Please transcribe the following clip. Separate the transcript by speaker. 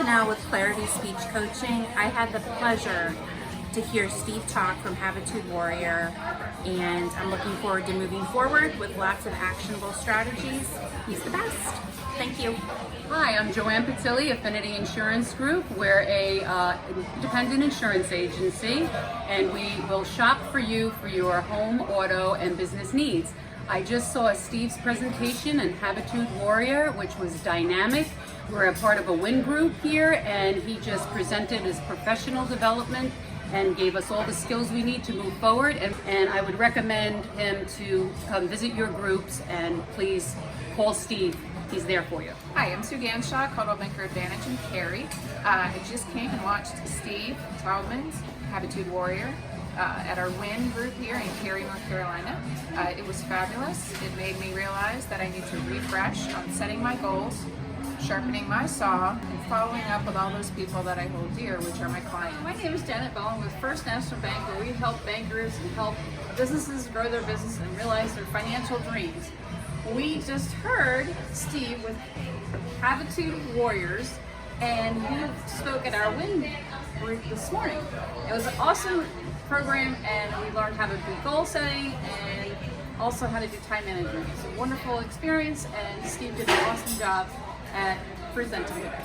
Speaker 1: Chanel with Clarity Speech Coaching. I had the pleasure to hear Steve talk from Habitude Warrior, and I'm looking forward to moving forward with lots of actionable strategies. He's the best. Thank you.
Speaker 2: Hi, I'm Joanne Pizzilli, Affinity Insurance Group. We're a independent insurance agency, and we will shop for you for your home, auto, and business needs. I just saw Steve's presentation in Habitude Warrior, which was dynamic. We're a part of a WIN group here, and he just presented his professional development and gave us all the skills we need to move forward. And I would recommend him to come visit your groups, and please call Steve. He's there for you.
Speaker 3: Hi, I'm Sue Ganshaw, Coldwell Banker Advantage in Cary. I just came and watched Steve Taubman's Habitude Warrior at our WIN group here in Cary, North Carolina. It was fabulous. It made me realize that I need to refresh on setting my goals, sharpening my saw, and following up with all those people that I hold dear, which are my clients.
Speaker 4: My name is Janet Bowen with First National Bank, where we help bankers and help businesses grow their business and realize their financial dreams. We just heard Steve with Habitude Warriors, and he spoke at our WIN group this morning. It was an awesome program, and we learned how to do goal setting and also how to do time management. It's a wonderful experience, and Steve did an awesome job at presenting today.